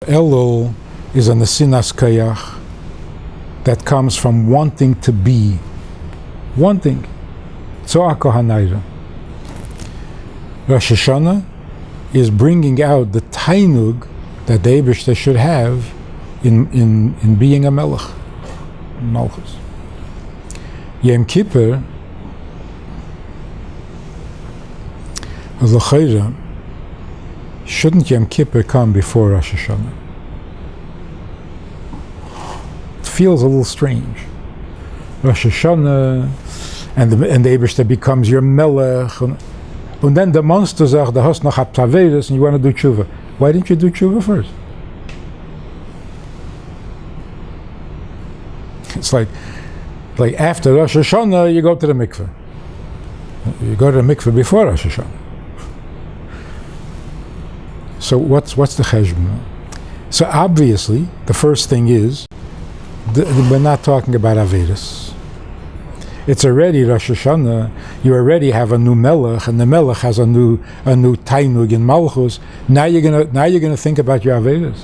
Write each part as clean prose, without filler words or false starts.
Elul is a nesinas kayach that comes from wanting to be. Wanting. Tzo'aka hanayra. Rosh Hashanah is bringing out the tainug that the Eibishter should have in being a melech, malchus. Yom Kippur, l'chayra, shouldn't Yom Kippur come before Rosh Hashanah? It feels a little strange. Rosh Hashanah, and the Eibishter becomes your melech, and then the monster sagt, du hast noch Abtaveres and you want to do tshuva. Why didn't you do tshuva first? It's like after Rosh Hashanah, you go to the mikveh. You go to the mikveh before Rosh Hashanah. So what's the cheshbon? So obviously, the first thing is, we're not talking about Averis. It's already Rosh Hashanah. You already have a new melech, and the melech has a new tainug in malchus. Now you're gonna think about your Averis.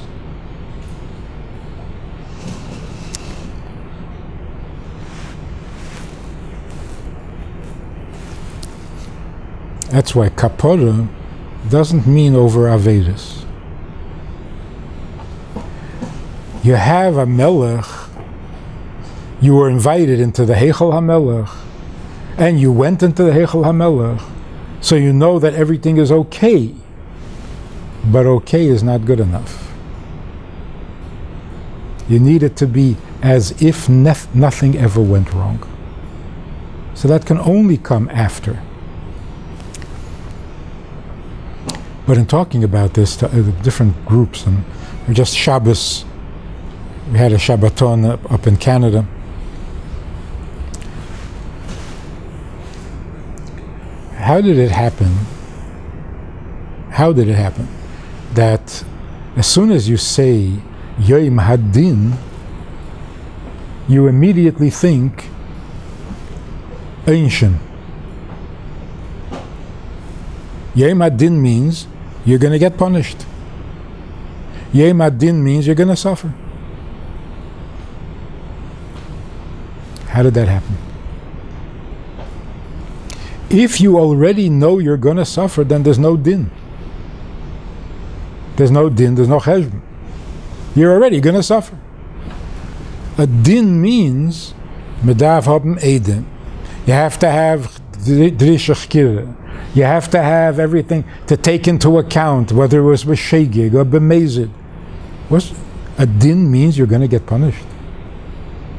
That's why kapara doesn't mean over Averis. You have a melech. You were invited into the Heichal HaMelech, and you went into the Heichal HaMelech, so you know that everything is okay, but okay is not good enough. You need it to be as if nothing ever went wrong. So that can only come after. But in talking about this to different groups, and just Shabbos, we had a Shabbaton up in Canada. How did it happen that as soon as you say Yom Hadin, you immediately think Einshin? Yom Hadin means you're going to get punished. Yom Hadin means you're going to suffer. How did that happen? If you already know you're going to suffer, then there's no din. There's no din, there's no cheshbon. You're already going to suffer. A din means medav haben edin. You have to have drishach kira. You have to have everything to take into account, whether it was b'shegig or b'mezid. A din means you're going to get punished.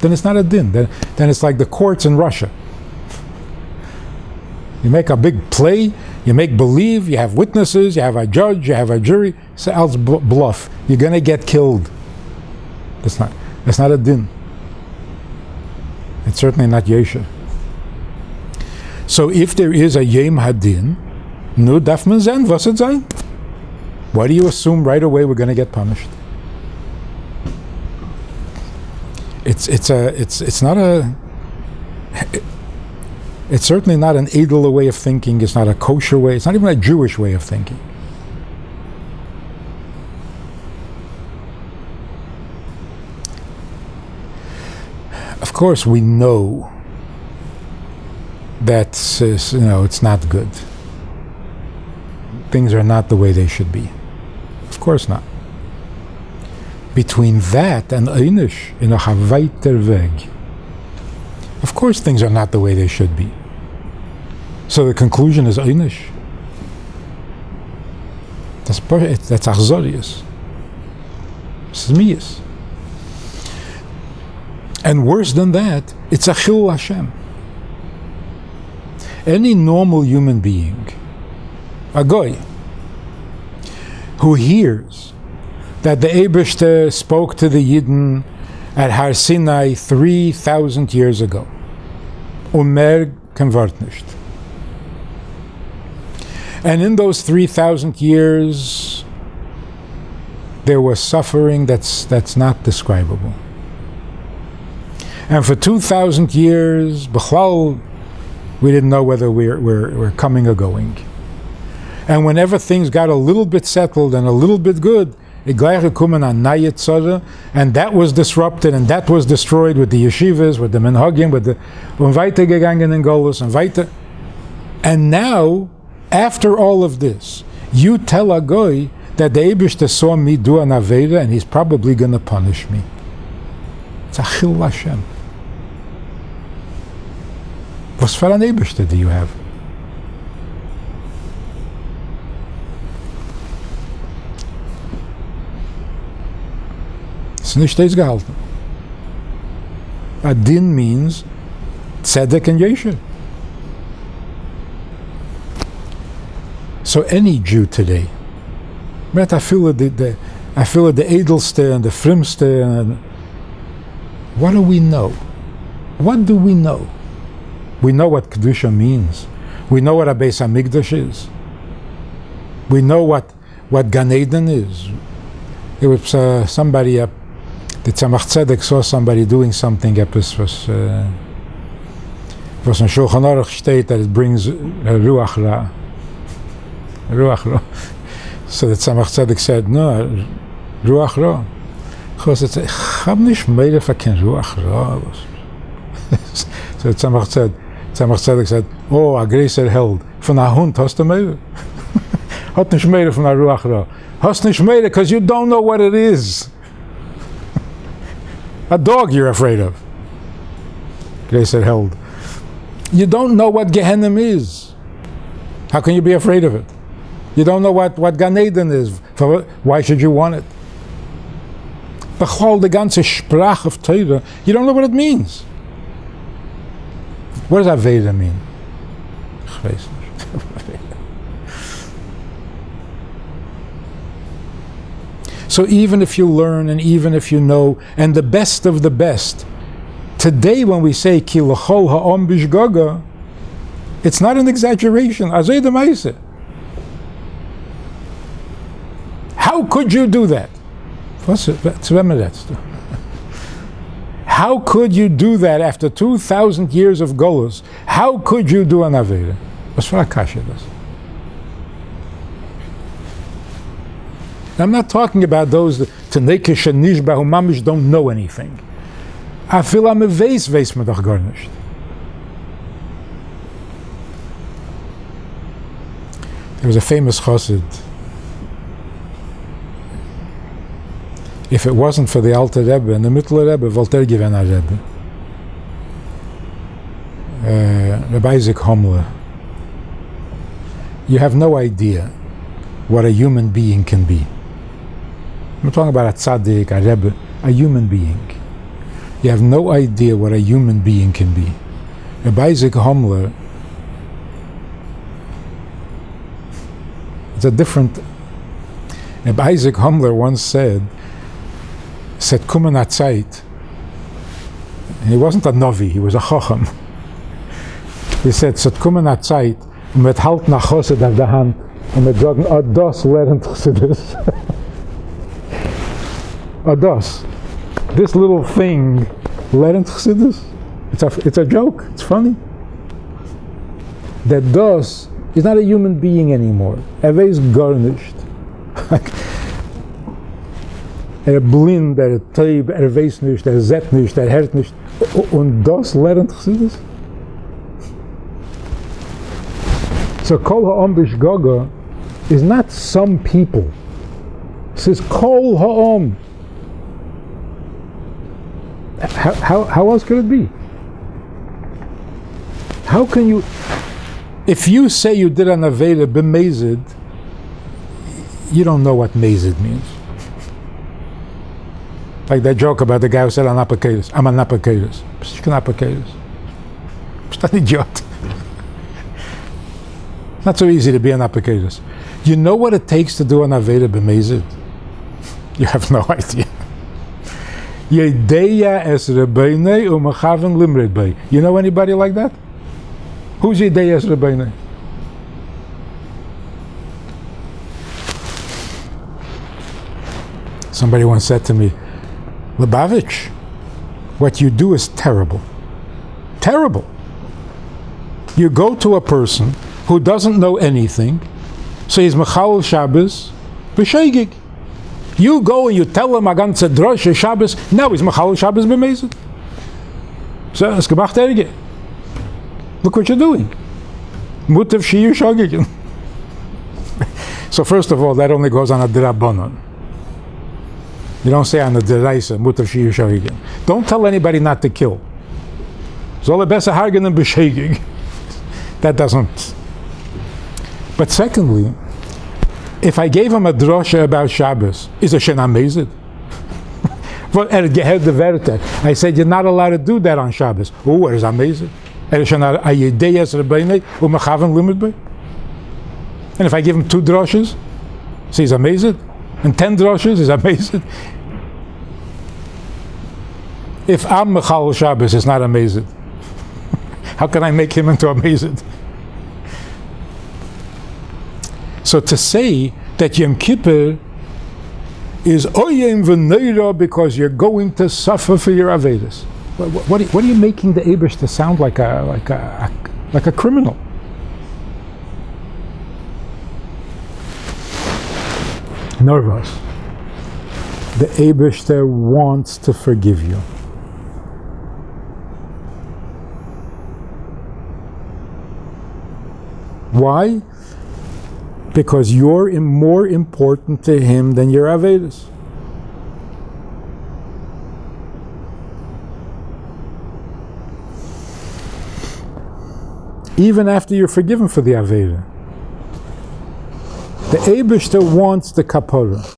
Then it's not a din. Then it's like the courts in Russia. You make a big play, you make believe, you have witnesses, you have a judge, you have a jury. So else bluff. You're going to get killed. That's not a din. It's certainly not yesha. So if there is a Yom Hadin, nu darf man sein, was it sein? Why do you assume right away we're going to get punished? It's certainly not an edel way of thinking. It's not a kosher way. It's not even a Jewish way of thinking. Of course, we know that it's not good. Things are not the way they should be. Of course not. Between that and einish in a weiter Weg, of course things are not the way they should be. So the conclusion is einish. That's achzorius. Smiyas. And worse than that, it's a chilul Hashem. Any normal human being, a goy, who hears that the Eibishter spoke to the Yidden at Har Sinai 3,000 years ago, Umer kein Wort nicht. And in those 3,000 years, there was suffering that's not describable. And for 2,000 years, b'chlal, we didn't know whether we're coming or going. And whenever things got a little bit settled and a little bit good, gleich gekommen an neue Tzara, and that was disrupted, and that was destroyed with the yeshivas, with the menhagim, with the und weitergegangen in Golus, and weiter. And now, after all of this, you tell a goy that the Eibishter saw me do an Aveda, and he's probably going to punish me. It's a chil Hashem. Was für an Eibishter do you have? Es ist nicht das gehalten. Adin means tzedek and yesher. So any Jew today, I feel the edelste and the frimste, and what do we know? What do we know? We know what Kedusha means. We know what a Beis HaMikdash is. We know what Gan Eden is. It was somebody, the Tzemach Tzedek saw somebody doing something, was in Shulchan Aruch steht that it brings Ruach Ra. Ruach Ra. So the Tzemach Tzedek said, no, Ruach Ra. Because it's, ich hab nicht mehr für kein Ruach Ra. So the Tzemach Tzedek said, oh, a größer Held. Von a Hund hast du mehr? Hat nicht mehr von a Ruach Ra. Hast nicht mehr because you don't know what it is. A dog you're afraid of. Größer Held. You don't know what Gehenna is. How can you be afraid of it? You don't know what Gan Eden is. Why should you want it? Bechol, the ganze Sprach of Torah, you don't know what it means. What does Aveda mean? Ich weiß nicht. So even if you learn and even if you know, and the best of the best, today when we say Ki l'chol ha'om bishgaga, it's not an exaggeration. Azay d'maaseh. How could you do that? How could you do that after 2,000 years of Golus? How could you do an Aveda? Was for a kasha das? I'm not talking about those Tanekish and Nishba who mamish don't know anything. Afil am weiß me doch gar nicht. There was a famous chassid. If it wasn't for the Alter Rebbe and the Mittler Rebbe, wollte given a Rebbe. Rabbi Isaac Homler. You have no idea what a human being can be. I'm talking about a tzaddik, a Rebbe, a human being. You have no idea what a human being can be. Rabbi Isaac Homler, it's a different. Rabbi Isaac Homler once said kommen a Zeit, and he wasn't a Novi, he was a Chacham. He said, kommen a Zeit, mit halt nach Chosed auf der Hand, und mit sagen, das lernt Chassidus. Das. This little thing lernt Chassidus. It's a joke, it's funny. That das is not a human being anymore. Is garnished. Blind, taub, weiß nicht, sieht nicht, hört nicht. Und das lernt Chassidus. So Kol Ha'om Bishgaga is not some people. It says Kol Ha'om. How else could it be? How can you, if you say you did an Aveda b'mezid, you don't know what mezid means. Like that joke about the guy who said, I'm an apakatus. Ich an apakatus. Bist ein Idiot. Not so easy to be an apakatus. You know what it takes to do an Aveda b'mezid? You have no idea. Yedeya es Rebbeinu u'mechaven limred bei. You know anybody like that? Who's Yedeya es Rebbeinu? Somebody once said to me, Lubavitch, what you do is terrible. Terrible. You go to a person who doesn't know anything, so he's Mechal Shabbos, b'sheigig. You go and you tell him ganze droshe Shabbos, now he's Machal Shabbos b'mezid. So, es gemacht erge. Look what you're doing. Mutav shiyu shogegen. So first of all, that only goes on a drabanon. You don't say on a deraisa, mutav shiyu shogegen. Don't tell anybody not to kill. Zol besser hargen and b'shegig. That doesn't. But secondly, if I gave him a drosha about Shabbos, is a shena mezid? I said, you're not allowed to do that on Shabbos. Oh, where is amazing? And if I give him 2 droshes, so he's amazing. And 10 droshes, he's amazing. If I'm Mechal Shabbos, it's not amazing. How can I make him into amazing? So to say that Yom Kippur is oyem v'neira because you're going to suffer for your avedas. What are you making the Eibush to sound like a criminal? Nervous. The Eibush there wants to forgive you. Why? Because you're more important to him than your avedas. Even after you're forgiven for the aveda, the Eibishter wants the kapara.